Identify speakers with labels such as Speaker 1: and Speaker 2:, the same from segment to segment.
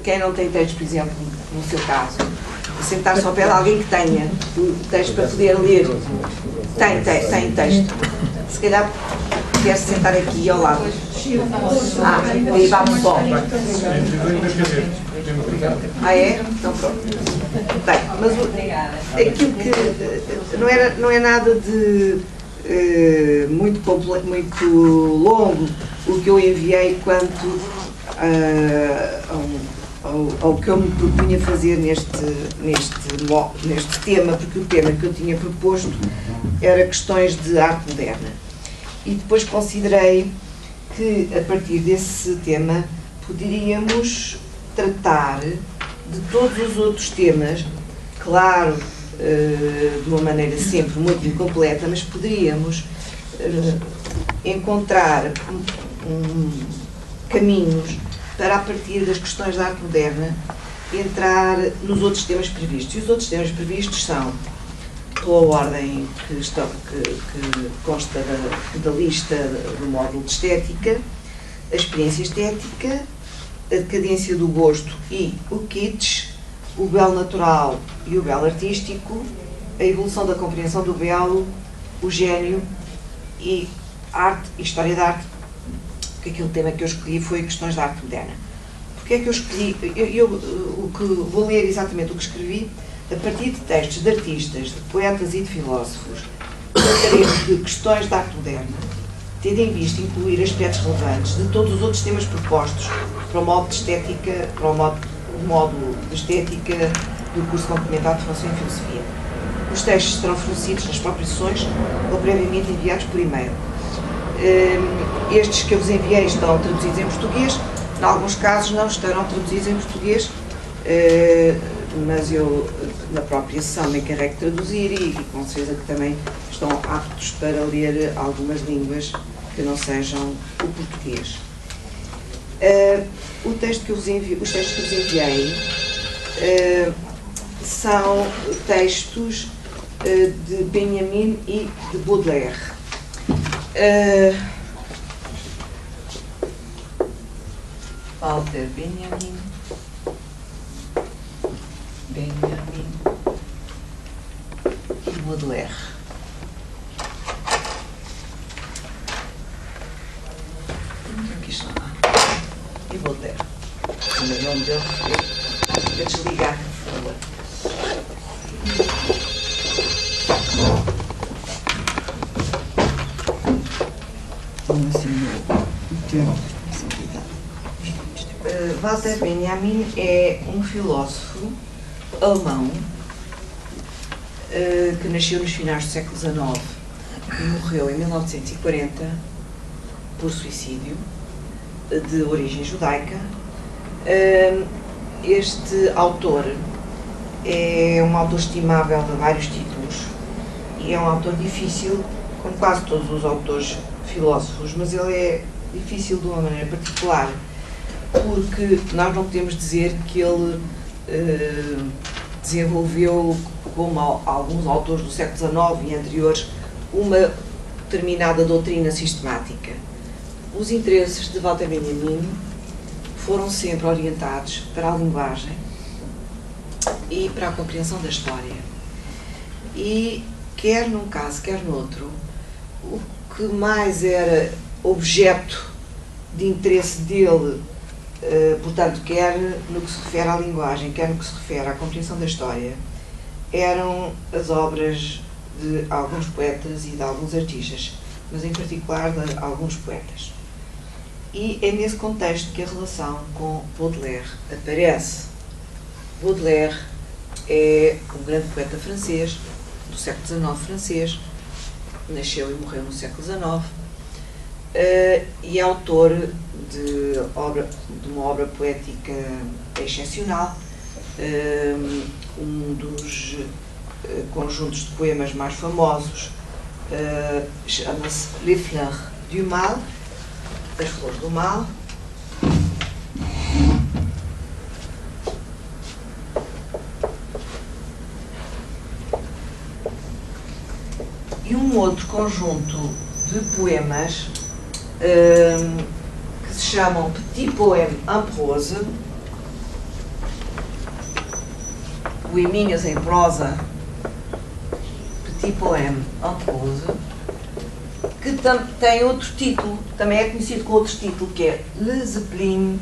Speaker 1: quem não tem texto, por exemplo, no seu caso, sentar só perto de alguém que tenha o texto para poder ler. Tem texto. Se calhar quer se sentar aqui ao lado. Aí vamos só. É? Então pronto. Bem, mas aquilo que não é nada de muito longo o que eu enviei quanto ao que eu me propunha fazer neste tema, porque o tema que eu tinha proposto era questões de arte moderna. E depois considerei que, a partir desse tema, poderíamos tratar de todos os outros temas, claro, de uma maneira sempre muito incompleta, mas poderíamos encontrar caminhos para, a partir das questões da arte moderna, entrar nos outros temas previstos. E os outros temas previstos são, pela ordem que consta da lista do módulo de estética, a experiência estética, a decadência do gosto e o kitsch, o belo natural e o belo artístico, a evolução da compreensão do belo, o gênio e arte e história da arte, porque aquele tema que eu escolhi foi questões da arte moderna. Porque é que eu escolhi? Vou ler exatamente o que escrevi a partir de textos de artistas, de poetas e de filósofos, trataremos de questões da arte moderna, tendo em vista incluir aspectos relevantes de todos os outros temas propostos para o módulo de estética, para o módulo de estética do curso complementar de Formação em Filosofia. Os textos serão fornecidos nas próprias sessões ou previamente enviados por e-mail. Estes que eu vos enviei estão traduzidos em português, em alguns casos não estarão traduzidos em português, mas eu, na própria sessão, me encarrego de traduzir e com certeza que também estão aptos para ler algumas línguas que não sejam o português. Os textos que eu vos enviei são textos de Benjamin e de Baudelaire. Walter Benjamin e Baudelaire. Aqui está. E Baudelaire. O nome dele é desligar, por favor. Walter Benjamin é um filósofo alemão que nasceu nos finais do século XIX e morreu em 1940 por suicídio, de origem judaica. Este autor é um autor estimável de vários títulos e é um autor difícil, como quase todos os autores filósofos, mas ele é difícil de uma maneira particular, porque nós não podemos dizer que ele desenvolveu, como alguns autores do século XIX e anteriores, uma determinada doutrina sistemática. Os interesses de Walter Benjamin foram sempre orientados para a linguagem e para a compreensão da história. E, quer num caso, quer no outro, o que mais era objeto de interesse dele, portanto, quer no que se refere à linguagem, quer no que se refere à compreensão da história, eram as obras de alguns poetas e de alguns artistas, mas em particular de alguns poetas. E é nesse contexto que a relação com Baudelaire aparece. Baudelaire é um grande poeta francês, do século XIX francês, nasceu e morreu no século XIX, e é autor de uma obra poética excepcional, um dos conjuntos de poemas mais famosos chama-se Les Fleurs du Mal, as Flores do Mal. E um outro conjunto de poemas que se chamam Petit Poème en Prose, poeminhas em prosa, Petit Poème en prose, que tem outro título, também é conhecido com outro título, que é Le Zeppelin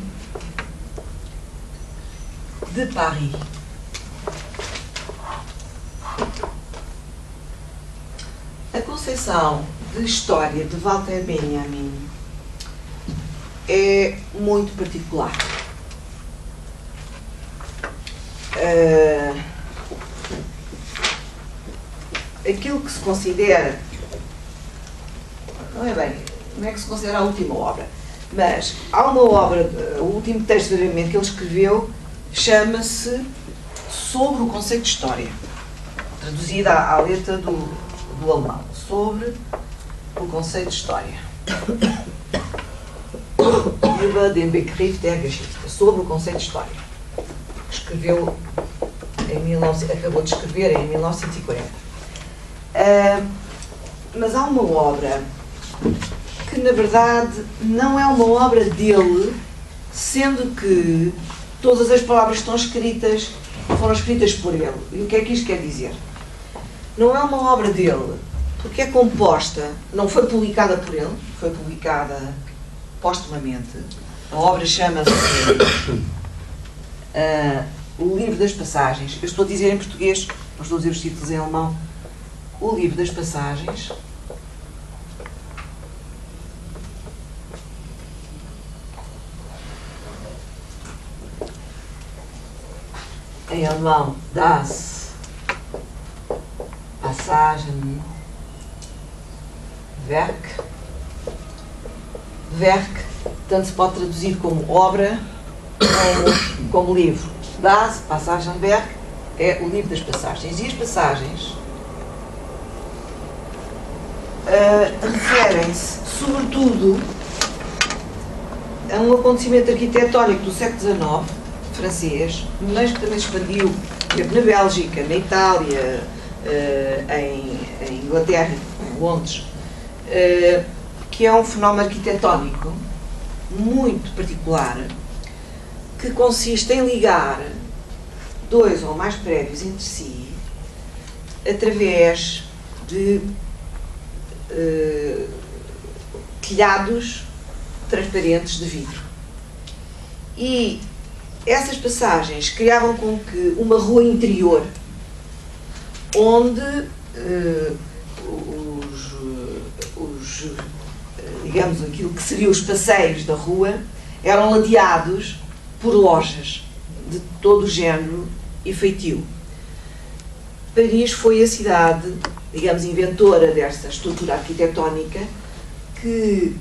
Speaker 1: de Paris. A concepção de história de Walter Benjamin é muito particular. Aquilo que se considera, não é que se considera a última obra, mas há uma obra, o último texto verdadeiramente que ele escreveu chama-se Sobre o Conceito de História, traduzida à letra do alemão, Sobre o Conceito de História. Über den Begriff der Geschichte, sobre o conceito de história. Escreveu acabou de escrever em 1940. Mas há uma obra que, na verdade, não é uma obra dele, sendo que todas as palavras que estão escritas foram escritas por ele. E o que é que isto quer dizer? Não é uma obra dele, porque é composta, não foi publicada por ele, foi publicada postumamente. A obra chama-se O Livro das Passagens. Eu estou a dizer em português, não estou a dizer os títulos em alemão. O Livro das Passagens. Em alemão, Das Passagenwerk. Werk, tanto se pode traduzir como obra, como livro. Das Passagenwerk é o livro das passagens. E as passagens referem-se, sobretudo, a um acontecimento arquitetónico do século XIX, francês, mas que também se expandiu, por exemplo, na Bélgica, na Itália, em Inglaterra, em Londres, que é um fenómeno arquitetónico muito particular, que consiste em ligar dois ou mais prédios entre si através de telhados transparentes de vidro. E essas passagens criavam com que uma rua interior, onde digamos, aquilo que seriam os passeios da rua, eram ladeados por lojas de todo o género e feitio. Paris foi a cidade, digamos, inventora desta estrutura arquitetónica, que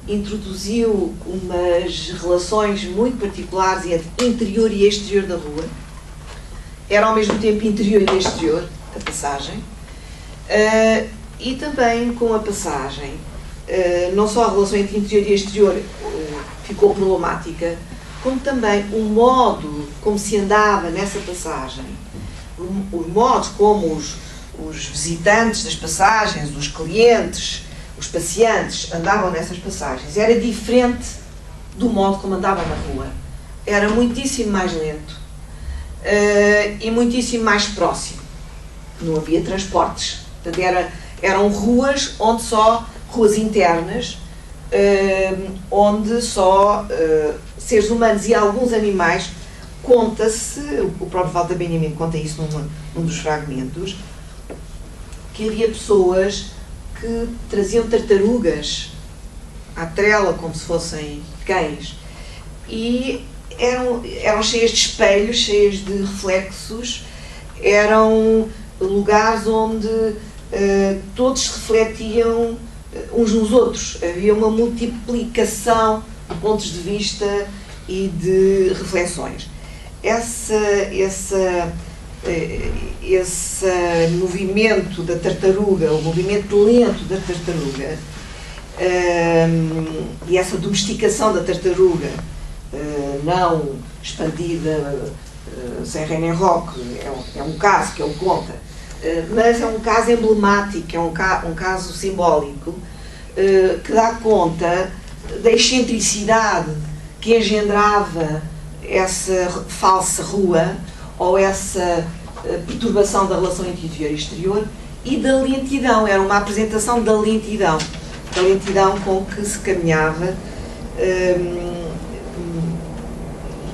Speaker 1: introduziu umas relações muito particulares entre interior e exterior da rua. Era ao mesmo tempo interior e exterior a passagem, e também com a passagem, não só a relação entre interior e exterior ficou problemática, como também o modo como se andava nessa passagem, os modos como os visitantes das passagens, os clientes, os passeantes andavam nessas passagens, era diferente do modo como andavam na rua. Era muitíssimo mais lento e muitíssimo mais próximo. Não havia transportes. Portanto, eram ruas onde só ruas internas, onde só seres humanos e alguns animais. Conta-se, o próprio Walter Benjamin conta isso num dos fragmentos, que havia pessoas que traziam tartarugas à trela como se fossem cães e eram cheias de espelhos, cheias de reflexos, eram lugares onde todos se refletiam uns nos outros. Havia uma multiplicação de pontos de vista e de reflexões. Esse movimento da tartaruga, o movimento lento da tartaruga, e essa domesticação da tartaruga, não expandida sem reino em roque, é um caso que ele conta, mas é um caso emblemático, é um caso simbólico, que dá conta da excentricidade que engendrava essa falsa rua, ou essa perturbação da relação entre interior e exterior, e da lentidão. Era uma apresentação da lentidão com que se caminhava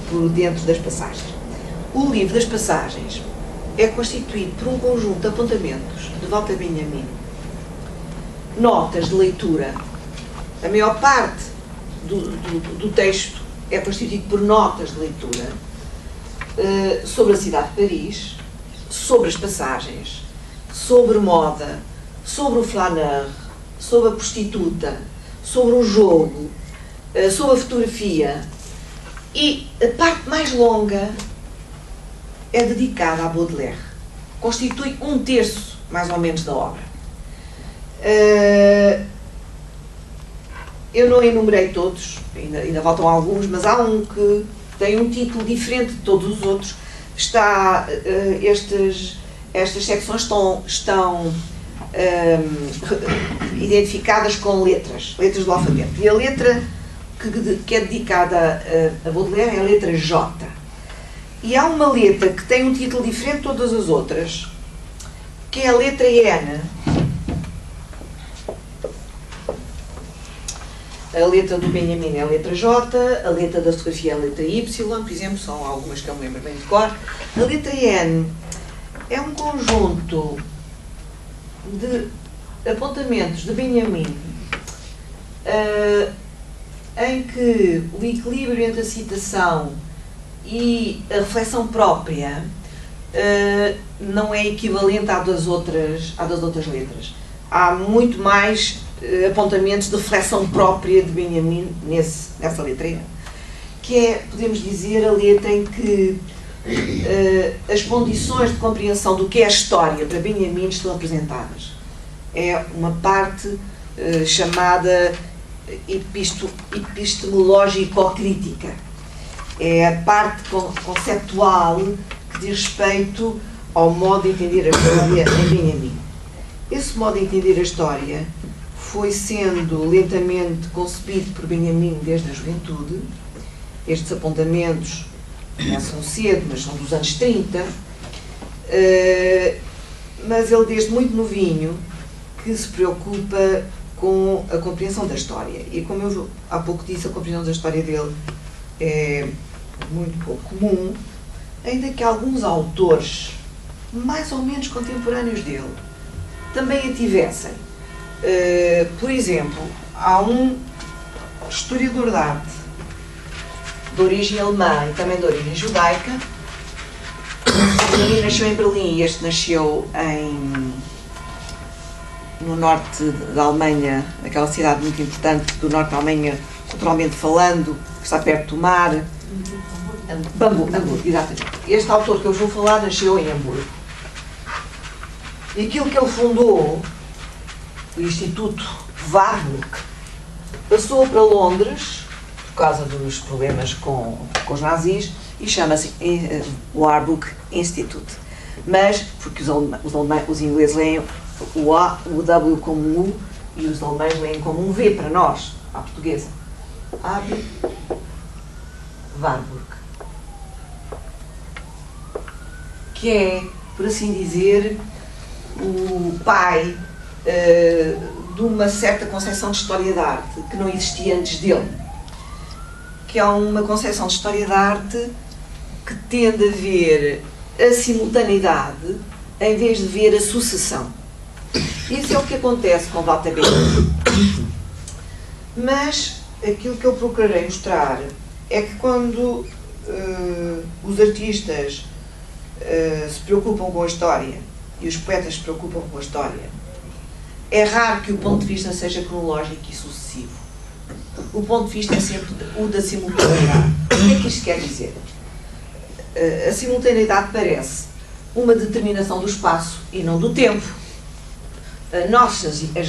Speaker 1: por dentro das passagens. O livro das passagens é constituído por um conjunto de apontamentos de Walter Benjamin, notas de leitura. A maior parte do texto é constituído por notas de leitura sobre a cidade de Paris, sobre as passagens, sobre moda, sobre o flaneur, sobre a prostituta, sobre o jogo, sobre a fotografia. E a parte mais longa é dedicada a Baudelaire. Constitui 1/3, mais ou menos, da obra. Eu não enumerei todos, ainda faltam alguns, mas há um que tem um título diferente de todos os outros. Estas secções estão identificadas com letras do alfabeto. E a letra que é dedicada a Baudelaire é a letra J. E há uma letra que tem um título diferente de todas as outras, que é a letra N. A letra do Benjamin é a letra J, a letra da fotografia é a letra Y, por exemplo, são algumas que eu me lembro bem de cor. A letra N é um conjunto de apontamentos de Benjamin em que o equilíbrio entre a citação e a reflexão própria não é equivalente à das outras letras. Há muito mais apontamentos de reflexão própria de Benjamin nessa letra E, que é, podemos dizer, a letra em que as condições de compreensão do que é a história para Benjamin estão apresentadas. É uma parte chamada epistemológico-crítica. É a parte conceptual que diz respeito ao modo de entender a história em Benjamin. Esse modo de entender a história foi sendo lentamente concebido por Benjamin desde a juventude. Estes apontamentos começam cedo, mas são dos anos 30, mas ele desde muito novinho que se preocupa com a compreensão da história. E como eu há pouco disse, a compreensão da história dele é muito pouco comum, ainda que alguns autores mais ou menos contemporâneos dele também a tivessem. Por exemplo, há um historiador de arte de origem alemã e também de origem judaica. Ele nasceu em Berlim e este nasceu no norte da Alemanha, naquela cidade muito importante do norte da Alemanha, culturalmente falando, que está perto do mar. Hamburgo, exatamente. Este autor que eu vou falar nasceu em Hamburgo. E aquilo que ele fundou, o Instituto Warburg, passou para Londres, por causa dos problemas com os nazis, e chama-se Warburg Institute. Mas, porque os ingleses leem o A, o W como um U, e os alemães leem como um V para nós, à portuguesa. Warburg. Que é, por assim dizer, o pai de uma certa concepção de história da arte que não existia antes dele. Que é uma concepção de história da arte que tende a ver a simultaneidade em vez de ver a sucessão. Isso é o que acontece com Walter Benjamin. Mas aquilo que eu procurarei mostrar é que quando os artistas se preocupam com a história e os poetas se preocupam com a história, é raro que o ponto de vista seja cronológico e sucessivo. O ponto de vista é sempre o da simultaneidade. O que é que isto quer dizer? A simultaneidade parece uma determinação do espaço e não do tempo. As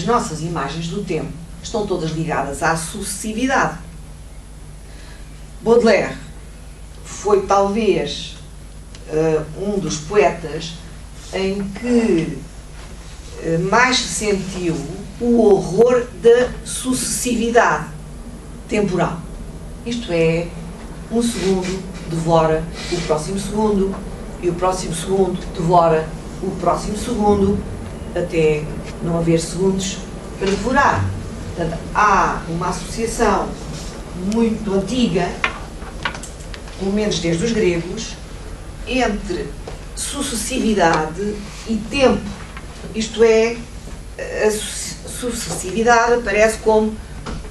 Speaker 1: nossas imagens do tempo estão todas ligadas à sucessividade. Baudelaire foi talvez um dos poetas em que mais se sentiu o horror da sucessividade temporal. Isto é, um segundo devora o próximo segundo, e o próximo segundo devora o próximo segundo, até não haver segundos para devorar. Portanto, há uma associação muito antiga, pelo menos desde os gregos, entre sucessividade e tempo. Isto é, a sucessividade aparece como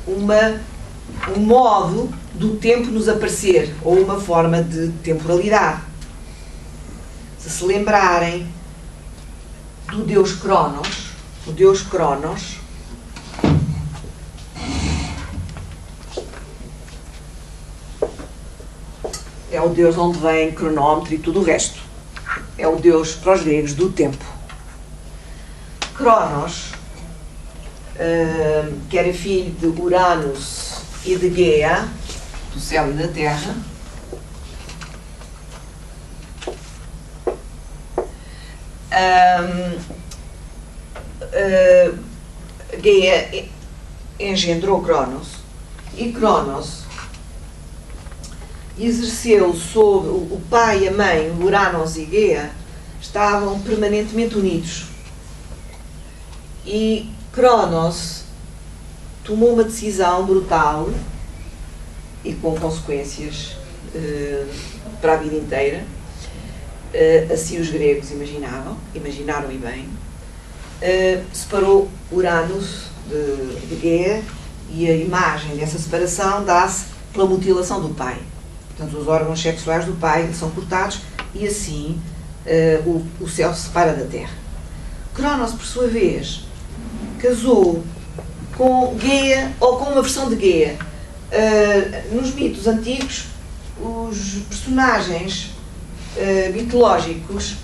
Speaker 1: um modo do tempo nos aparecer, ou uma forma de temporalidade. Se lembrarem do deus Cronos, o deus Cronos é o deus onde vem cronómetro e tudo o resto. É o deus, para os gregos, do tempo. Cronos, que era filho de Uranus e de Gaia, do céu e da terra, Gaia engendrou Cronos, e Cronos exerceu sobre o pai e a mãe, Uranus e Gaia, estavam permanentemente unidos. E Cronos tomou uma decisão brutal e com consequências para a vida inteira. Assim os gregos imaginaram e bem. Separou Uranus de Gaia, e a imagem dessa separação dá-se pela mutilação do pai. Portanto, os órgãos sexuais do pai são cortados e assim o céu se separa da terra. Cronos, por sua vez, casou com Gaia, ou com uma versão de Gaia. Nos mitos antigos, os personagens mitológicos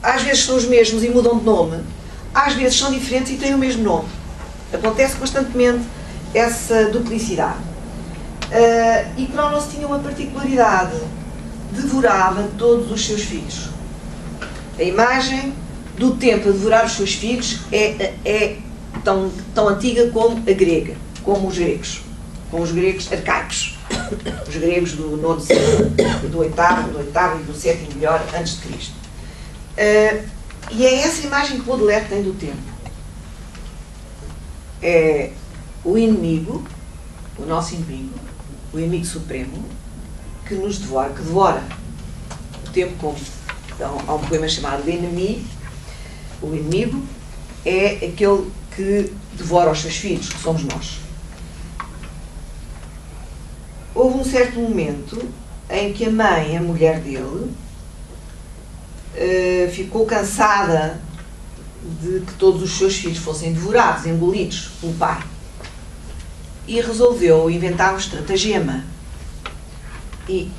Speaker 1: às vezes são os mesmos e mudam de nome, às vezes são diferentes e têm o mesmo nome. Acontece constantemente essa duplicidade. E Cronos tinha uma particularidade: devorava todos os seus filhos. A imagem do tempo a devorar os seus filhos é tão antiga como a grega, como os gregos arcaicos, os gregos do nono século, do oitavo e do sétimo melhor antes de Cristo. E é essa imagem que Baudelaire tem do tempo. É o inimigo, o nosso inimigo, o inimigo supremo, que nos devora, que devora o tempo. Como então, há um poema chamado L'Ennemi. O inimigo é aquele que devora os seus filhos, que somos nós. Houve um certo momento em que a mãe, a mulher dele, ficou cansada de que todos os seus filhos fossem devorados, engolidos pelo pai, e resolveu inventar um estratagema e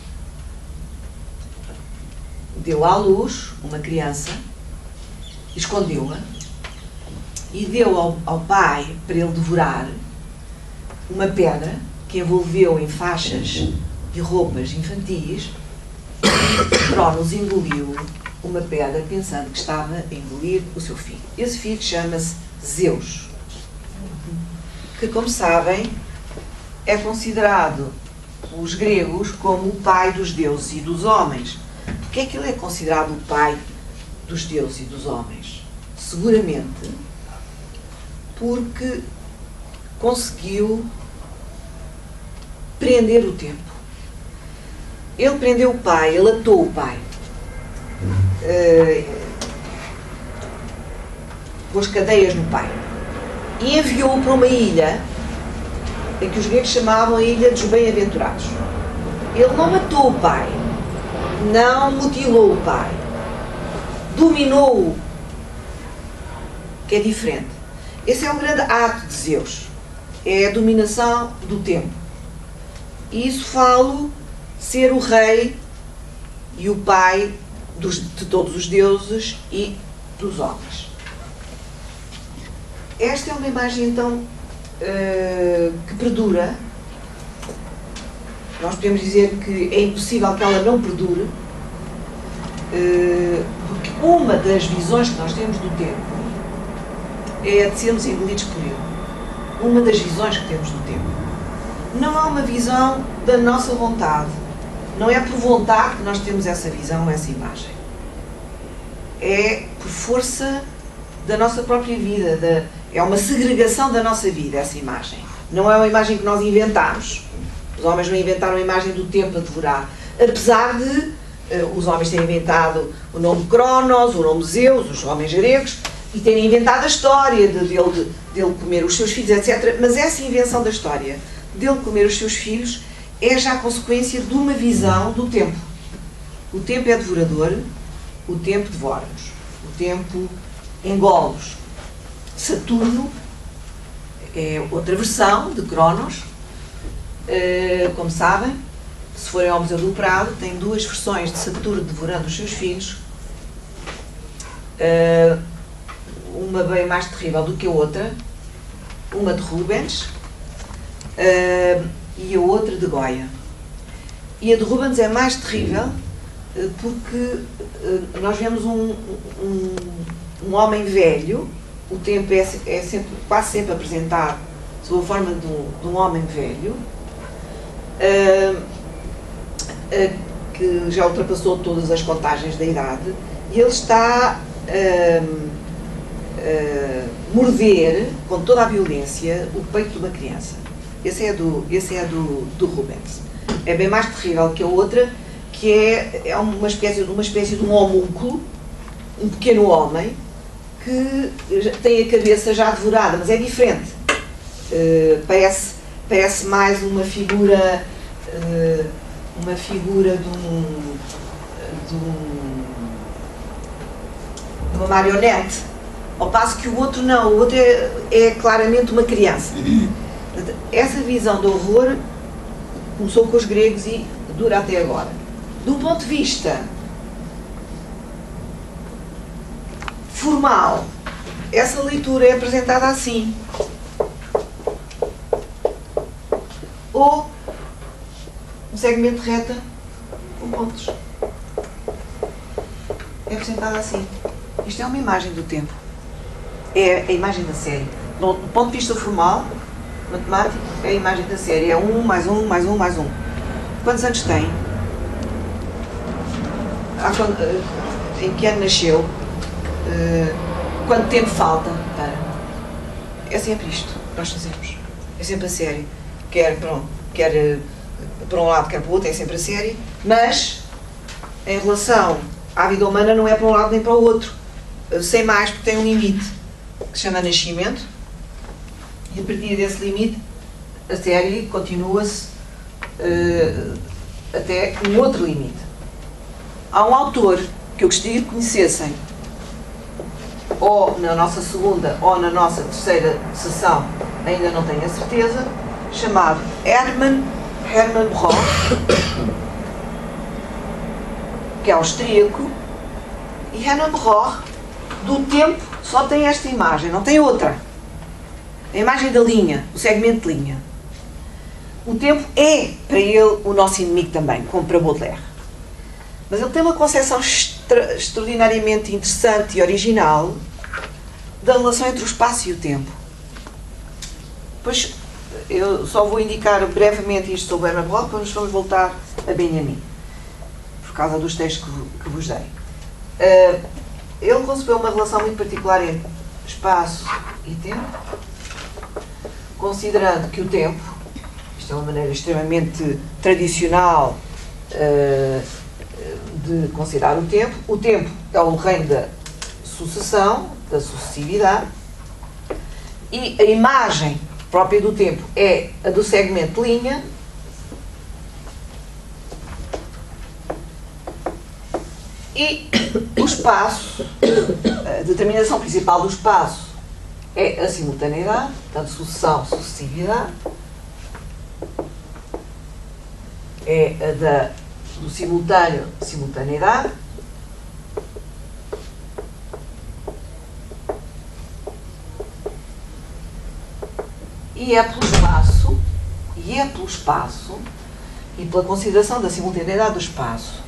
Speaker 1: deu à luz uma criança, escondeu-a e deu ao pai para ele devorar uma pedra que envolveu em faixas e roupas infantis. Cronos engoliu uma pedra pensando que estava a engolir o seu filho. Esse filho chama-se Zeus, que, como sabem, é considerado pelos gregos como o pai dos deuses e dos homens. Porquê é que ele é considerado o pai dos deuses e dos homens? Seguramente porque conseguiu prender o tempo. Ele prendeu o pai, ele atou o pai, pôs cadeias no pai e enviou-o para uma ilha em que os gregos chamavam a Ilha dos Bem-Aventurados. Ele não matou o pai, não mutilou o pai, dominou-o, que é diferente. Esse é um grande ato de Zeus, é a dominação do tempo. E isso falo ser o rei e o pai de todos os deuses e dos homens. Esta é uma imagem, então, que perdura. Nós podemos dizer que é impossível que ela não perdure, porque uma das visões que nós temos do tempo é a de sermos engolidos por ele. Uma das visões que temos do tempo. Não há uma visão da nossa vontade, Não é por vontade que nós temos essa visão, essa imagem. É por força da nossa própria vida, é uma segregação da nossa vida, essa imagem. Não é uma imagem que nós inventamos. Os homens não inventaram a imagem do tempo a devorar. Apesar de os homens terem inventado o nome Cronos, o nome Zeus, os homens gregos, e terem inventado a história dele comer os seus filhos, etc. Mas essa invenção da história dele comer os seus filhos é já consequência de uma visão do tempo. O tempo é devorador, o tempo devora-nos, o tempo engole-nos. Saturno é outra versão de Cronos, como sabem, se forem ao Museu do Prado, tem duas versões de Saturno devorando os seus filhos, uma bem mais terrível do que a outra, uma de Rubens e a outra de Goya. E a de Rubens é mais terrível porque nós vemos um homem velho, o tempo é sempre, quase sempre apresentado sob a forma de um homem velho, que já ultrapassou todas as contagens da idade, e ele está morder com toda a violência o peito de uma criança. Esse é do Rubens. É bem mais terrível que a outra, que é uma espécie de um homúnculo, um pequeno homem, que tem a cabeça já devorada, mas é diferente. Parece mais uma figura de uma marionete, ao passo que o outro não, o outro é claramente uma criança. Essa visão do horror começou com os gregos e dura até agora. Do ponto de vista formal, essa leitura é apresentada assim: ou um segmento de reta com pontos. É apresentada assim. Isto é uma imagem do tempo. É a imagem da série. Do ponto de vista formal, matemático, é a imagem da série. É 1 mais 1 mais 1 mais 1. Quantos anos tem? Em que ano nasceu? Quanto tempo falta para? É sempre isto que nós fazemos. É sempre a série. Quer para um lado, quer para o outro, é sempre a série. Mas, em relação à vida humana, não é para um lado nem para o outro. Sem mais, porque tem um limite que se chama nascimento, e a partir desse limite a série continua-se até um outro limite. Há um autor que eu gostaria que conhecessem, ou na nossa segunda ou na nossa terceira sessão, ainda não tenho a certeza, chamado Hermann Broch, que é austríaco, e Hermann Broch, do tempo, só tem esta imagem, não tem outra. A imagem da linha, o segmento de linha. O tempo é, para ele, o nosso inimigo também, como para Baudelaire. Mas ele tem uma concepção extraordinariamente interessante e original da relação entre o espaço e o tempo. Pois, eu só vou indicar brevemente isto sobre Hermann Broch, depois vamos voltar a Benjamin, por causa dos textos que vos dei. Ele concebeu uma relação muito particular entre espaço e tempo, considerando que o tempo, isto é uma maneira extremamente tradicional de considerar o tempo é o reino da sucessão, da sucessividade, e a imagem própria do tempo é a do segmento de linha, e o espaço, a determinação principal do espaço é a simultaneidade, portanto, sucessão, sucessividade, é a do simultâneo, simultaneidade, e é pelo espaço e pela consideração da simultaneidade do espaço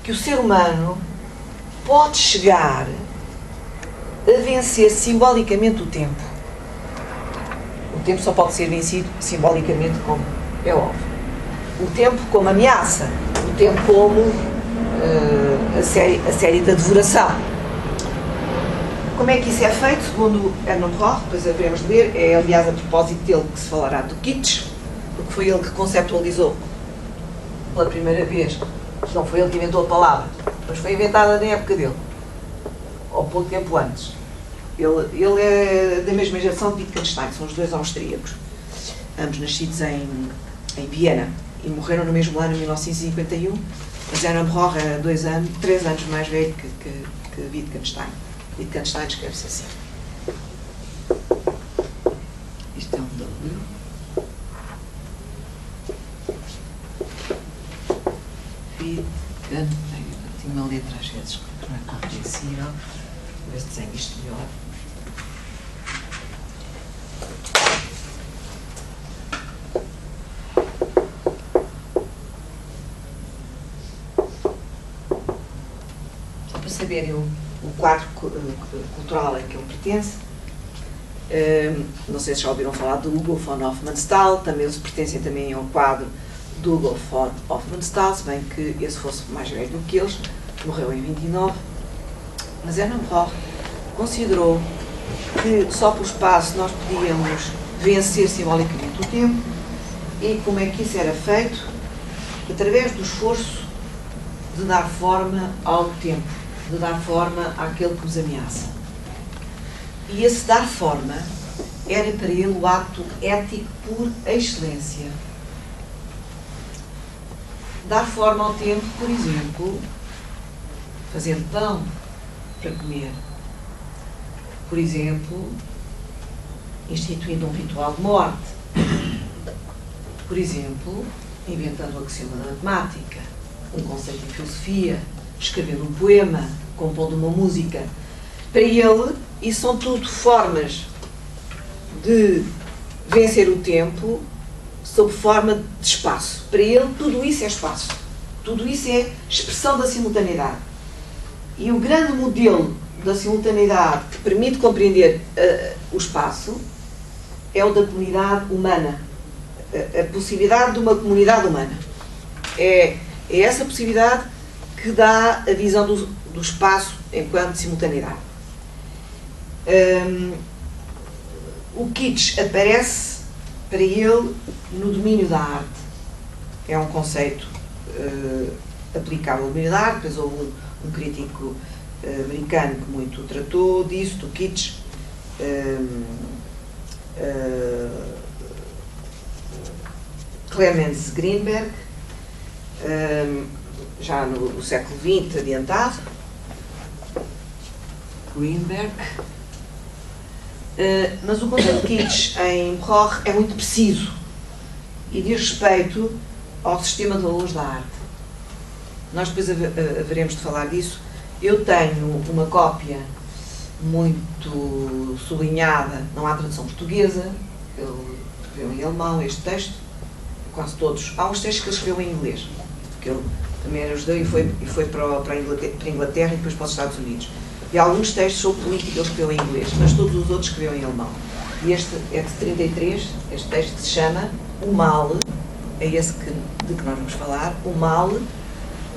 Speaker 1: que o ser humano pode chegar a vencer simbolicamente o tempo. O tempo só pode ser vencido simbolicamente, como é óbvio. O tempo como ameaça. o tempo como a série da devoração. Como é que isso é feito? Segundo Hermann Roth, depois haveremos de ler, é aliás a propósito dele que se falará do kitsch, porque foi ele que conceptualizou pela primeira vez. Não foi ele que inventou a palavra, mas foi inventada na época dele, ou pouco tempo antes. Ele é da mesma geração de Wittgenstein, são os dois austríacos, ambos nascidos em Viena e morreram no mesmo ano, em 1951, mas Hermann Roth era 3 anos mais velho que Wittgenstein. Wittgenstein escreve-se assim. Isto é um W. Wittgenstein. Tinha uma letra às vezes que não é compreensível. Vou ver se desenho isto melhor. Só para saberem o quadro cultural a que ele pertence. Não sei se já ouviram falar do Hugo von Hofmannsthal, também eles pertencem também ao quadro do Hugo von Hofmannsthal, se bem que esse fosse mais velho do que eles, morreu em 29, mas Hermann Roth considerou que só pelo espaço nós podíamos vencer simbolicamente o tempo. E como é que isso era feito? Através do esforço de dar forma ao tempo, de dar forma àquele que nos ameaça. E esse dar forma era para ele o ato ético por excelência. Dar forma ao tempo, por exemplo, fazendo pão para comer. Por exemplo, instituindo um ritual de morte. Por exemplo, inventando o axioma da matemática, um conceito de filosofia, escrevendo um poema, compondo uma música. Para ele, isso são tudo formas de vencer o tempo sob forma de espaço. Para ele, tudo isso é espaço. Tudo isso é expressão da simultaneidade. E o grande modelo da simultaneidade que permite compreender o espaço é o da comunidade humana. A possibilidade de uma comunidade humana. É essa possibilidade que dá a visão do espaço enquanto simultaneidade. O kitsch aparece para ele no domínio da arte. É um conceito aplicável ao domínio da arte. Depois houve um crítico americano que muito tratou disso, do kitsch. Clemens Greenberg, já no século XX adiantado. Greenberg. Mas o conceito de kitsch em Roth é muito preciso e diz respeito ao sistema de valores da arte. Nós depois haveremos de falar disso. Eu tenho uma cópia muito sublinhada, não há tradução portuguesa, ele escreveu em alemão este texto, quase todos. Há uns textos que ele escreveu em inglês, porque ele também era judeu e foi para a Inglaterra e depois para os Estados Unidos. E alguns textos sobre política ele escreveu em inglês, mas todos os outros escreveu em alemão. E este é de 33, este texto que se chama O Mal, é esse de que nós vamos falar, O Mal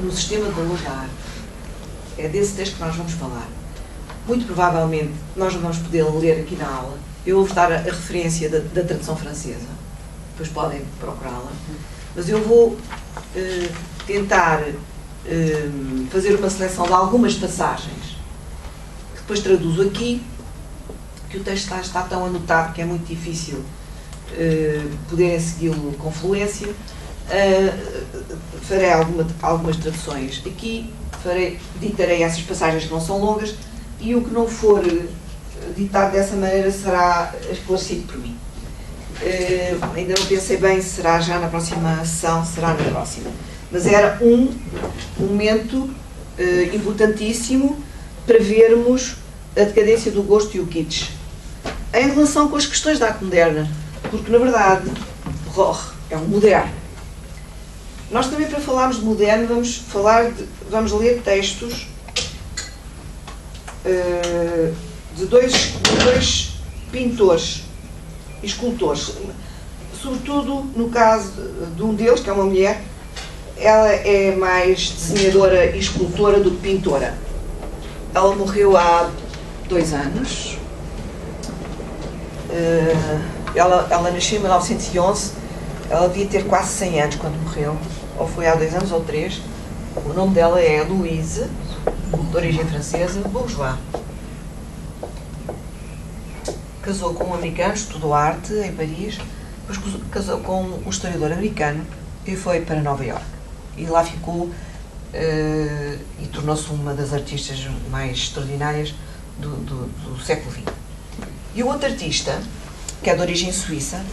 Speaker 1: no Sistema de Valores da Arte. É desse texto que nós vamos falar. Muito provavelmente nós não vamos poder ler aqui na aula. Eu vou-vos dar a referência da tradução francesa, depois podem procurá-la, mas eu vou tentar fazer uma seleção de algumas passagens que depois traduzo aqui, que o texto está tão anotado que é muito difícil poderem segui-lo com fluência. Farei algumas traduções aqui, ditarei essas passagens que não são longas, e o que não for ditado dessa maneira será esclarecido por mim. Ainda não pensei bem se será já na próxima sessão, será na próxima. Mas era um momento importantíssimo para vermos a decadência do gosto e o kitsch em relação com as questões da arte moderna, porque na verdade Roth é um moderno. Nós também, para falarmos de moderno, vamos ler textos de dois pintores e escultores, sobretudo no caso de um deles, que é uma mulher, ela é mais desenhadora e escultora do que pintora. Ela morreu há 2 anos. Ela nasceu em 1911. Ela devia ter quase 100 anos quando morreu. Ou foi há 2 anos ou 3. O nome dela é Louise, de origem francesa, Bourgeois. Casou com um americano, estudou arte em Paris, depois casou com um historiador americano e foi para Nova Iorque. E lá ficou e tornou-se uma das artistas mais extraordinárias do século XX. E o outro artista, que é de origem suíça,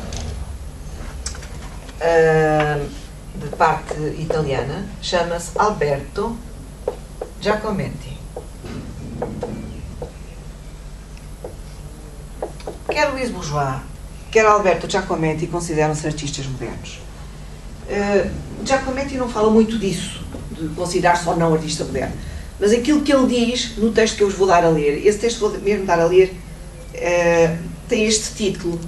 Speaker 1: de parte italiana, chama-se Alberto Giacometti. Quer Louise Bourgeois, quer Alberto Giacometti consideram-se artistas modernos. Giacometti não fala muito disso, de considerar-se ou não artista moderno, mas aquilo que ele diz no texto que eu vos vou dar a ler, esse texto vou mesmo dar a ler, tem este título: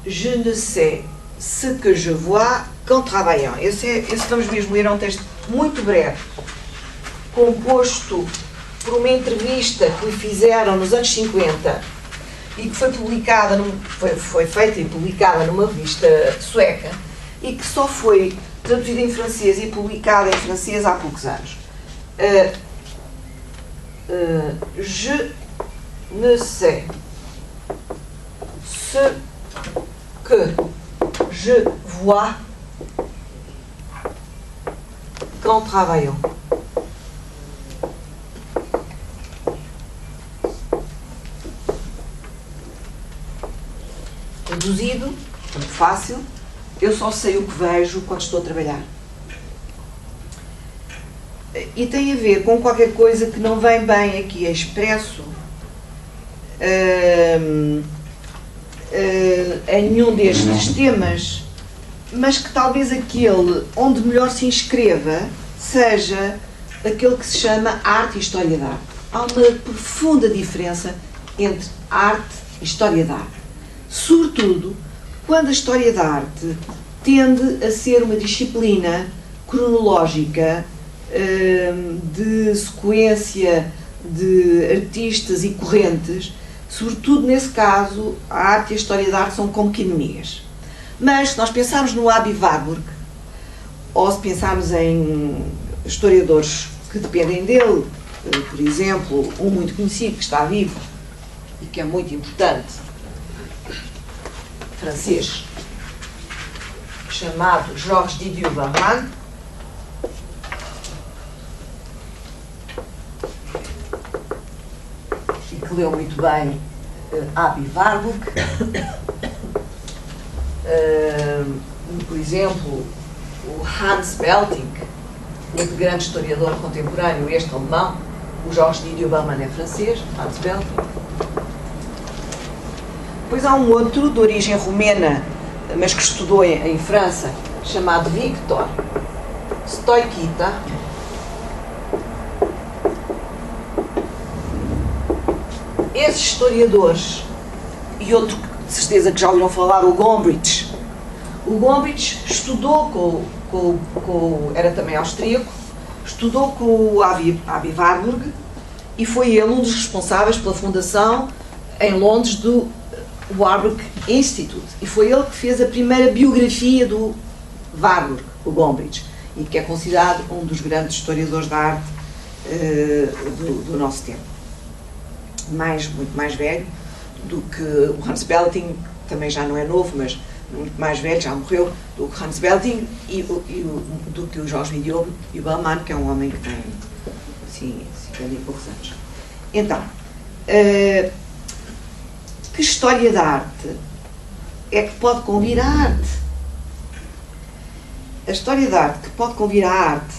Speaker 1: Je ne sais ce que je vois qu'en travaillant. Esse vamos mesmo ler, é um texto muito breve, composto por uma entrevista que lhe fizeram nos anos 50 e que foi publicada, foi feita e publicada numa revista sueca e que só foi traduzida em francês e publicada em francês há poucos anos. Je ne sais ce que je vois qu'en travaillant. Traduzido, muito fácil, eu só sei o que vejo quando estou a trabalhar. E tem a ver com qualquer coisa que não vem bem aqui expresso em nenhum destes temas, mas que talvez aquele onde melhor se inscreva seja aquele que se chama arte e história da arte. Há uma profunda diferença entre arte e história da arte. Sobretudo quando a história da arte tende a ser uma disciplina cronológica, de sequência de artistas e correntes. Sobretudo nesse caso, a arte e a história da arte são como que inimigas. Mas se nós pensarmos no Aby Warburg, ou se pensarmos em historiadores que dependem dele, por exemplo, um muito conhecido que está vivo e que é muito importante, francês, chamado Georges Didier Bauman, e que leu muito bem Aby Warburg. Por exemplo, o Hans Belting, outro grande historiador contemporâneo, este alemão. O Georges Didier Bauman é francês, Hans Belting. Depois há um outro, de origem romena, mas que estudou em França, chamado Victor Stoikita. Esses historiadores, e outro de certeza que já ouviram falar, o Gombrich. O Gombrich estudou era também austríaco, estudou com o Aby Warburg e foi ele um dos responsáveis pela fundação em Londres do Warburg Institute, e foi ele que fez a primeira biografia do Warburg, o Gombrich, e que é considerado um dos grandes historiadores da arte do nosso tempo. Muito mais velho do que o Hans Belting, também já não é novo, mas muito mais velho, já morreu, do que Hans Belting do que o Georges Didier Bauman, que é um homem que tem assim, 50 e poucos anos. Então, que história da arte é que pode convir à arte? A história da arte que pode convir à arte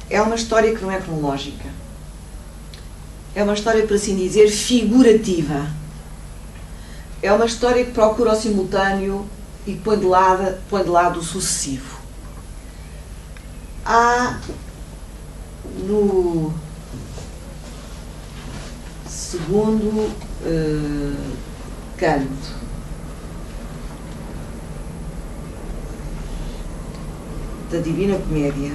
Speaker 1: é uma história que não é cronológica. É uma história, por assim dizer, figurativa. É uma história que procura o simultâneo e põe de lado o sucessivo. Há no segundo canto da Divina Comédia,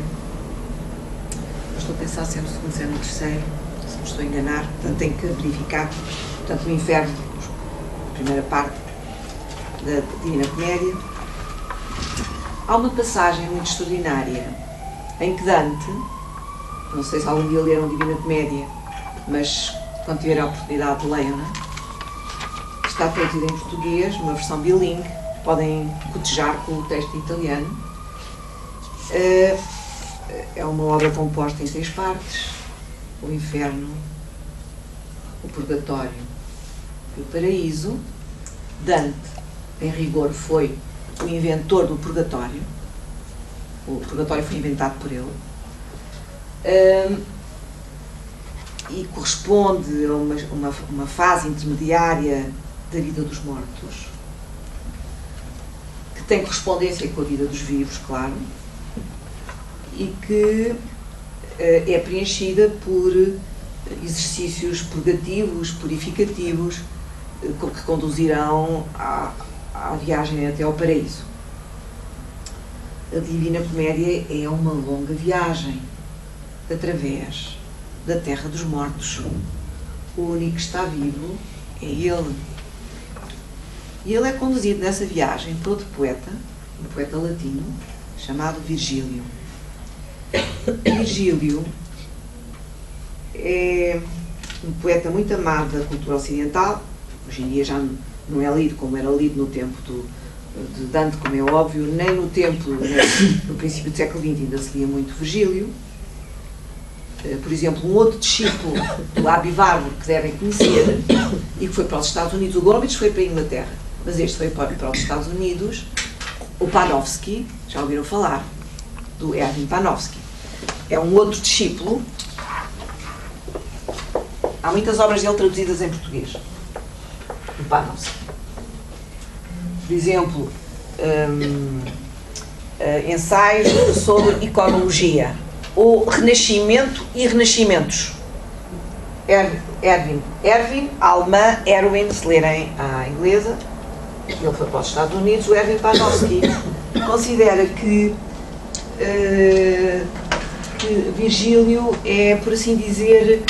Speaker 1: eu estou a pensar se é no segundo, se é no terceiro, se me estou a enganar, portanto tenho que verificar. Portanto, o Inferno, a primeira parte da Divina Comédia, há uma passagem muito extraordinária em que Dante, não sei se algum dia leram Divina Comédia, mas quando tiver a oportunidade leiam-na, está traduzido em português, uma versão bilingue, podem cotejar com o texto italiano. É uma obra composta em 3 partes: o Inferno, o Purgatório e o Paraíso. Dante, em rigor, foi o inventor do Purgatório. O Purgatório foi inventado por ele. E corresponde a uma fase intermediária da vida dos mortos, que tem correspondência com a vida dos vivos, claro, e que é preenchida por exercícios purgativos, purificativos, que conduzirão à viagem até ao paraíso. A Divina Comédia é uma longa viagem através da terra dos mortos. O único que está vivo é ele. E ele é conduzido nessa viagem por outro poeta, um poeta latino, chamado Virgílio. Virgílio é um poeta muito amado da cultura ocidental. Hoje em dia já não é lido como era lido no tempo de Dante, como é óbvio, nem no tempo, no princípio do século XX ainda se lia muito Virgílio. Por exemplo, um outro discípulo do Abivárvore que devem conhecer e que foi para os Estados Unidos, o Gombrich foi para a Inglaterra, mas este foi para os Estados Unidos, o Panofsky, já ouviram falar, do Erwin Panofsky. É um outro discípulo. Há muitas obras dele traduzidas em português, do Panofsky. Por exemplo, ensaios sobre iconologia, o Renascimento e Renascimentos. Erwin, alemã, Erwin, se lerem à inglesa, ele foi para os Estados Unidos. O Erwin Panofsky considera que Virgílio é, por assim dizer,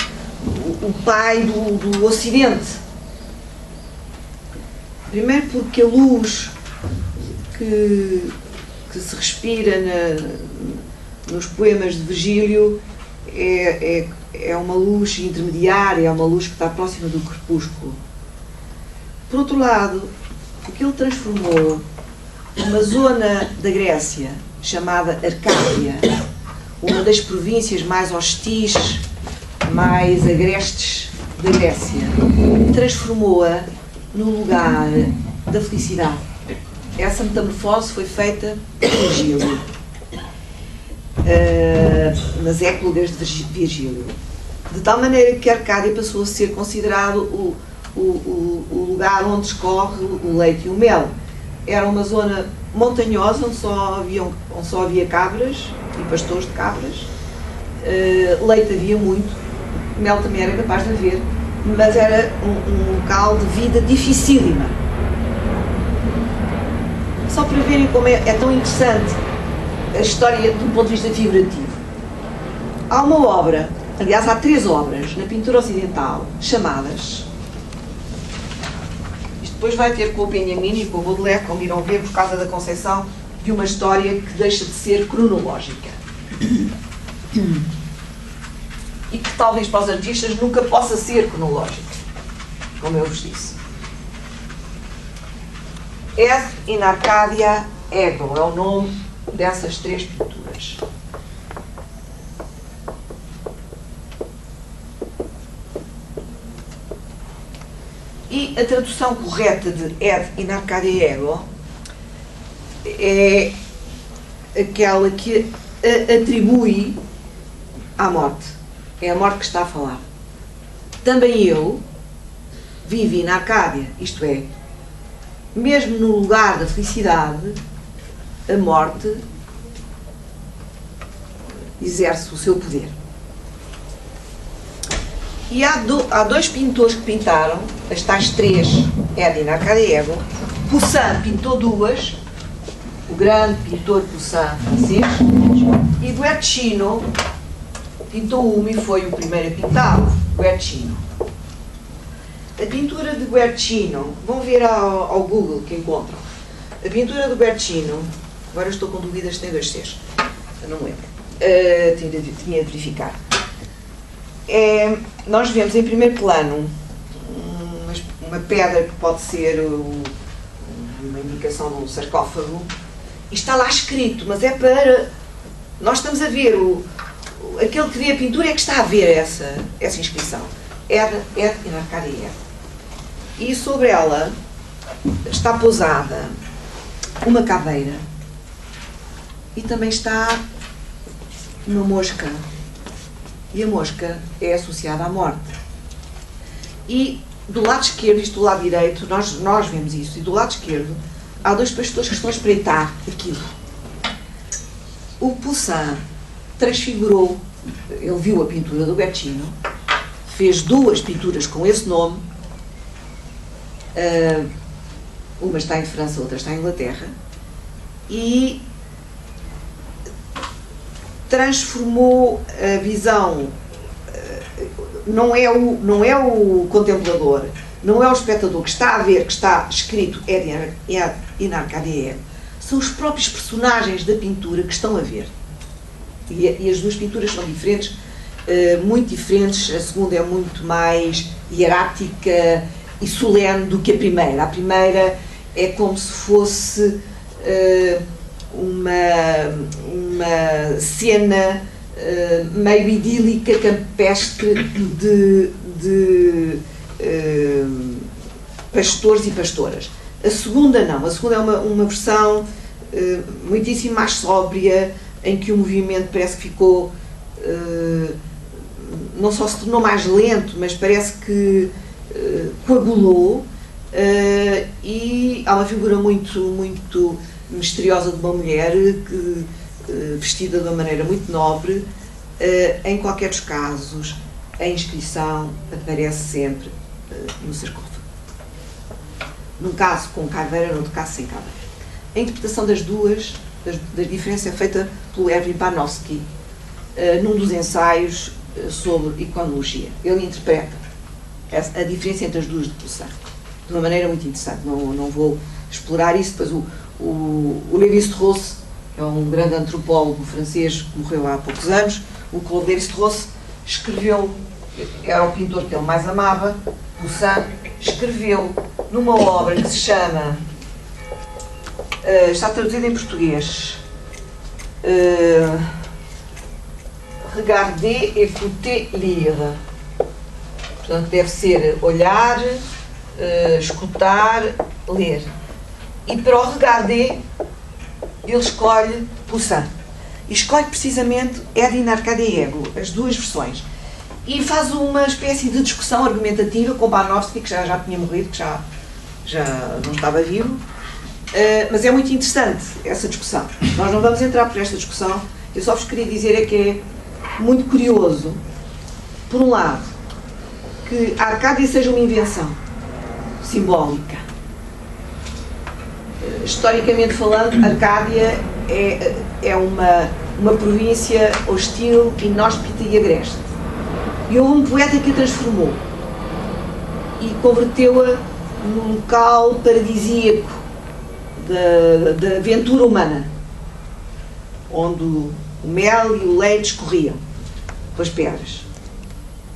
Speaker 1: o pai do Ocidente. Primeiro porque a luz que se respira nos poemas de Virgílio é uma luz intermediária, é uma luz que está próxima do crepúsculo. Por outro lado, porque ele transformou uma zona da Grécia chamada Arcádia, uma das províncias mais hostis, mais agrestes da Grécia, transformou-a no lugar da felicidade. Essa metamorfose foi feita por Virgílio, nas éclogas de Virgílio, de tal maneira que Arcádia passou a ser considerado o lugar onde escorre o leite e o mel. Era uma zona montanhosa onde só havia cabras e pastores de cabras. Leite havia muito, mel também era capaz de haver, mas era um local de vida dificílima. Só para verem como é tão interessante a história do ponto de vista figurativo. Há uma obra, aliás há 3 obras na pintura ocidental chamadas, isto depois vai ter com o Benjamin e com o Baudelaire, como irão ver, por causa da concepção de uma história que deixa de ser cronológica e que talvez para os artistas nunca possa ser cronológica, como eu vos disse. Ed in Arcadia Ego é o nome dessas 3 pinturas. E a tradução correta de Ed in Arcadia Ego é aquela que atribui à morte. É a morte que está a falar. Também eu vivi na Arcádia, isto é, mesmo no lugar da felicidade, a morte exerce o seu poder. E há 2 pintores que pintaram, as tais 3, Ed in Arcadia Ego. Poussin pintou 2, o grande pintor Poussin francês, e Guercino pintou uma e foi o primeiro a pintá-lo, Guercino. A pintura de Guercino, vão ver ao Google que encontram. A pintura de Guercino, agora estou com dúvidas se tem 2 Cs, eu não me lembro, tinha de verificar. Nós vemos em primeiro plano uma pedra que pode ser uma indicação de um sarcófago, e está lá escrito, mas é para... Nós estamos a ver, aquele que vê a pintura é que está a ver essa inscrição. Ed in Arcadia. E sobre ela está pousada uma caveira e também está uma mosca. E a mosca é associada à morte. E do lado esquerdo, isto do lado direito, nós vemos isso, e do lado esquerdo há 2 pastores que estão a espreitar aquilo. O Poussin transfigurou, ele viu a pintura do Guercino, fez 2 pinturas com esse nome, uma está em França, outra está em Inglaterra, e transformou a visão, não é o contemplador, não é o espectador que está a ver, que está escrito Ed in Arcadia, são os próprios personagens da pintura que estão a ver. E as 2 pinturas são diferentes, muito diferentes. A segunda é muito mais hierática e solene do que a primeira. A primeira é como se fosse uma cena meio idílica, campestre de pastores e pastoras. A segunda não, a segunda é uma versão muitíssimo mais sóbria, em que o movimento parece que ficou, não só se tornou mais lento, mas parece que coagulou, e há uma figura muito misteriosa de uma mulher vestida de uma maneira muito nobre. Em qualquer dos casos, a inscrição aparece sempre no sarcófago. Num caso com caveira, no outro caso sem caveira. A interpretação das diferenças é feita pelo Erwin Panofsky, num dos ensaios sobre iconologia. Ele interpreta a diferença entre as 2 de Poussin de uma maneira muito interessante. Não vou explorar isso. Depois o Lévi-Strauss é um grande antropólogo francês que morreu há poucos anos. O Claude Lévi-Strauss escreveu, era o pintor que ele mais amava, Poussin, escreveu numa obra que se chama, está traduzida em português, Regarder, écouter, lire. Portanto, deve ser olhar, escutar, ler. E para o regarder, ele escolhe Poussin. E escolhe precisamente Ed in Arcadia, as 2 versões. E faz uma espécie de discussão argumentativa com Panofsky, que já tinha morrido, que já não estava vivo. Mas é muito interessante essa discussão. Nós não vamos entrar por esta discussão. Eu só vos queria dizer é que é muito curioso, por um lado, que a Arcádia seja uma invenção simbólica. Historicamente falando, Arcádia é uma província hostil, inóspita e agreste. E houve um poeta que a transformou e converteu-a num local paradisíaco da aventura humana, onde o mel e o leite escorriam pelas pedras.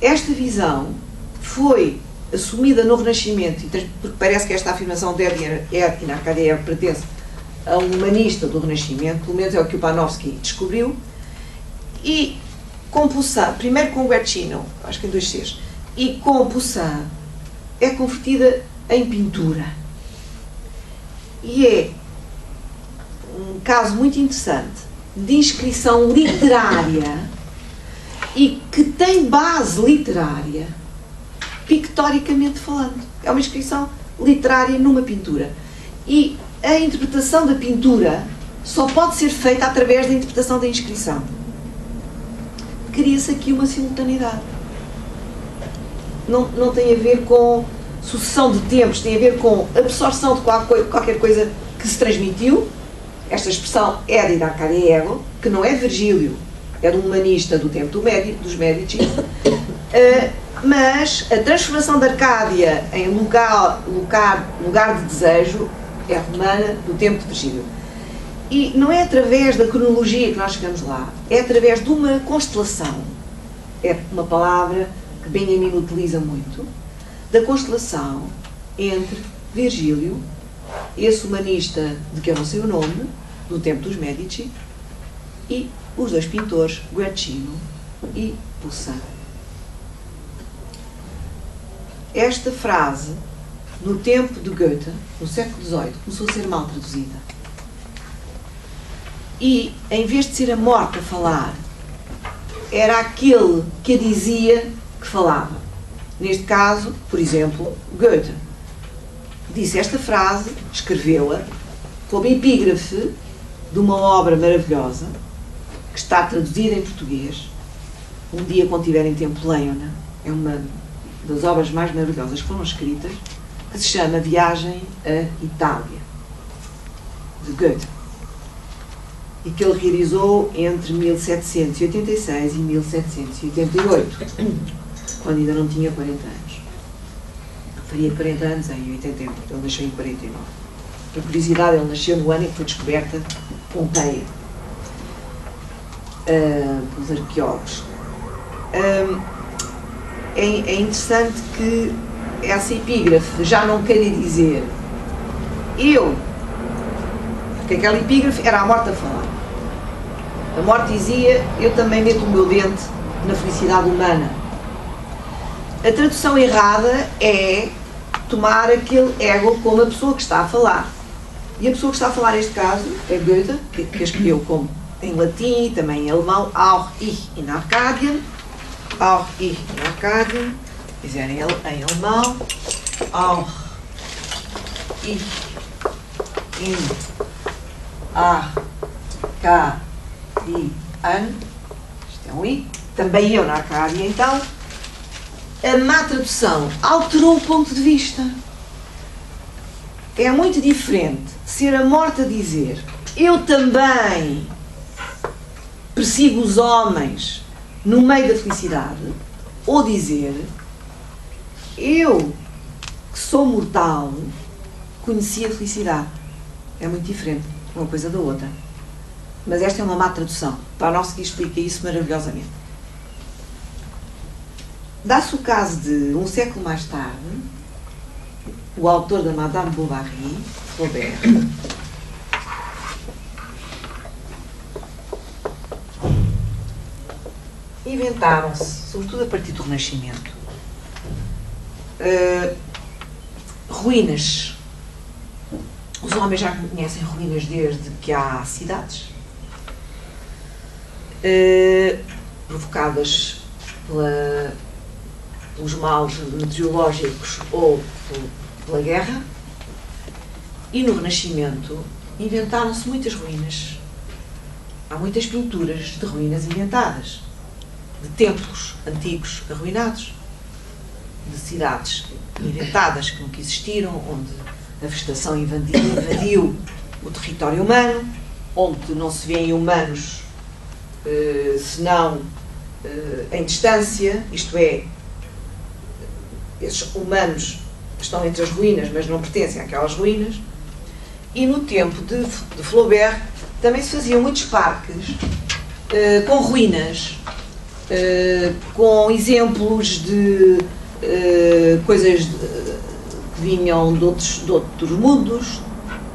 Speaker 1: Esta visão foi assumida no Renascimento, porque parece que esta afirmação de Ed in Arcadia pertence a um humanista do Renascimento, pelo menos é o que o Panofsky descobriu, e com Poussin, primeiro com Guercino, acho que em 2 Cs, e com Poussin, é convertida em pintura. E é um caso muito interessante de inscrição literária e que tem base literária, pictoricamente falando. É uma inscrição literária numa pintura. E a interpretação da pintura só pode ser feita através da interpretação da inscrição. Cria-se aqui uma simultaneidade. Não tem a ver com sucessão de tempos, tem a ver com absorção de qualquer coisa que se transmitiu esta expressão é de Arcadia Ego, que não é de Virgílio, é de um humanista do tempo dos Médici, mas a transformação da Arcádia em lugar de desejo é romana do tempo de Virgílio. E não é através da cronologia que nós chegamos lá, é através de uma constelação, é uma palavra que Benjamin utiliza muito, da constelação entre Virgílio, esse humanista de que eu não sei o nome, do tempo dos Médici, e os dois pintores, Guercino e Poussin. Esta frase, no tempo de Goethe, no século XVIII, começou a ser mal traduzida. E, em vez de ser a morte a falar, era aquele que a dizia que falava. Neste caso, por exemplo, Goethe disse esta frase, escreveu-a, como epígrafe de uma obra maravilhosa, que está traduzida em português. Um dia, quando tiverem tempo, leiam-na. É uma das obras mais maravilhosas que foram escritas, que se chama Viagem à Itália, de Goethe, e que ele realizou entre 1786 e 1788, quando ainda não tinha 40 anos. Faria 40 anos em 89, ele nasceu em 49. Por curiosidade, ele nasceu no ano em que foi descoberta Pompeia, pelos arqueólogos. É interessante que essa epígrafe já não queria dizer eu, porque aquela epígrafe era a morte a falar. A morte dizia, eu também meto o meu dente na felicidade humana. A tradução errada é tomar aquele ego como a pessoa que está a falar. E a pessoa que está a falar, neste caso, é Goethe, que escreveu como em latim e também em alemão, Auch ich in Arkadien, Auch ich in Arkadien, dizerem em alemão, Auch ich in Arkadien, isto é um I, também eu na Arcádia. Então, a má tradução alterou o ponto de vista. É muito diferente ser a morte a dizer eu também persigo os homens no meio da felicidade, ou dizer eu, que sou mortal, conheci a felicidade. É muito diferente uma coisa da outra. Mas esta é uma má tradução. Tarnowski explica isso maravilhosamente. Dá-se o caso de, um século mais tarde, o autor da Madame Bovary, Flaubert, inventaram-se, sobretudo a partir do Renascimento, ruínas. Os homens já conhecem ruínas desde que há cidades, provocadas pelos males meteorológicos ou pela guerra. E no Renascimento inventaram-se muitas ruínas. Há muitas pinturas de ruínas inventadas, de templos antigos arruinados, de cidades inventadas que nunca existiram, onde a vegetação invadiu o território humano, onde não se vêem humanos senão em distância, isto é, esses humanos estão entre as ruínas, mas não pertencem àquelas ruínas. E no tempo de Flaubert também se faziam muitos parques com ruínas, com exemplos de coisas que vinham de outros mundos,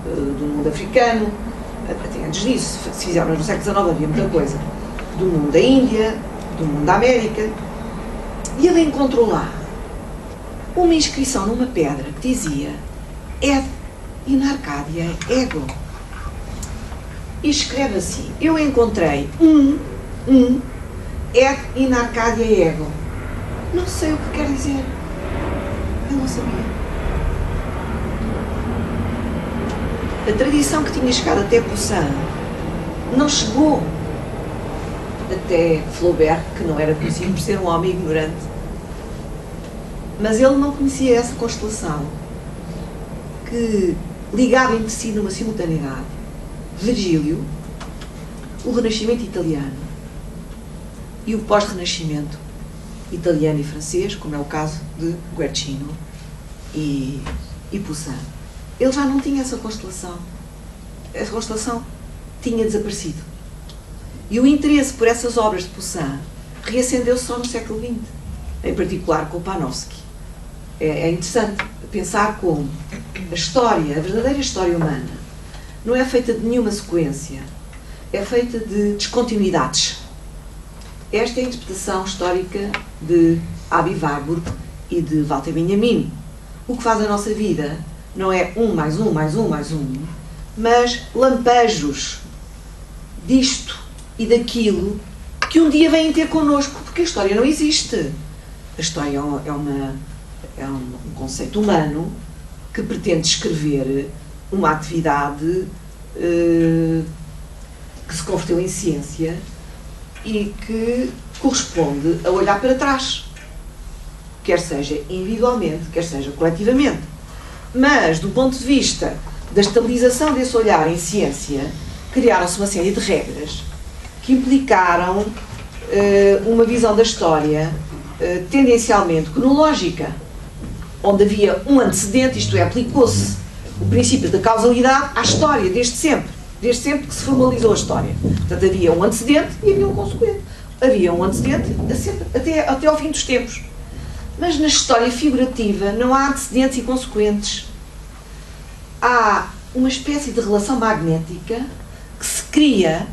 Speaker 1: do mundo africano, até antes disso, se fizeram no século XIX, havia muita coisa, do mundo da Índia, do mundo da América. E ele encontrou lá uma inscrição numa pedra que dizia Ed in Arcadia Ego. E escreve assim: eu encontrei Ed in Arcadia Ego. Não sei o que quer dizer. Eu não sabia. A tradição que tinha chegado até Poussin não chegou até Flaubert, que não era conhecido por ser um homem ignorante. Mas ele não conhecia essa constelação que ligava entre si numa simultaneidade Virgílio, o Renascimento italiano e o pós-Renascimento italiano e francês, como é o caso de Guercino e Poussin. Ele já não tinha essa constelação. Essa constelação tinha desaparecido. E o interesse por essas obras de Poussin reacendeu-se só no século XX, em particular com o Panofsky. É interessante pensar como a história, a verdadeira história humana, não é feita de nenhuma sequência, é feita de descontinuidades. Esta é a interpretação histórica de Aby Warburg e de Walter Benjamin. O que faz a nossa vida não é um mais um mais um mais um, mas lampejos disto e daquilo que um dia vêm ter connosco, porque a história não existe. A história é um conceito humano que pretende descrever uma atividade que se converteu em ciência e que corresponde a olhar para trás, quer seja individualmente, quer seja coletivamente. Mas, do ponto de vista da estabilização desse olhar em ciência, criaram-se uma série de regras que implicaram uma visão da história tendencialmente cronológica, onde havia um antecedente, isto é, aplicou-se o princípio da causalidade à história, desde sempre que se formalizou a história. Portanto, havia um antecedente e havia um consequente. Havia um antecedente até ao fim dos tempos. Mas na história figurativa não há antecedentes e consequentes. Há uma espécie de relação magnética que se cria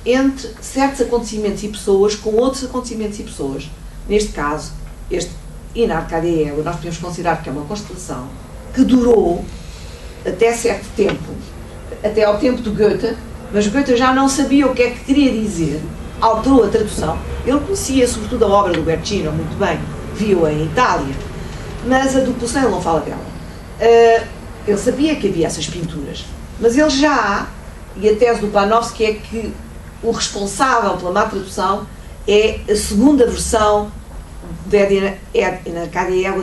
Speaker 1: entre certos acontecimentos e pessoas com outros acontecimentos e pessoas. Neste caso, este In Arcadia Ego, nós podemos considerar que é uma constelação que durou até certo tempo, até ao tempo de Goethe, mas Goethe já não sabia o que é que queria dizer, alterou a tradução. Ele conhecia sobretudo a obra do Guercino muito bem, viu-a em Itália, mas a do Poussin ele não fala dela. Ele sabia que havia essas pinturas, mas ele já, e a tese do Panofsky é que o responsável pela má tradução é a segunda versão de In Arcadia Ego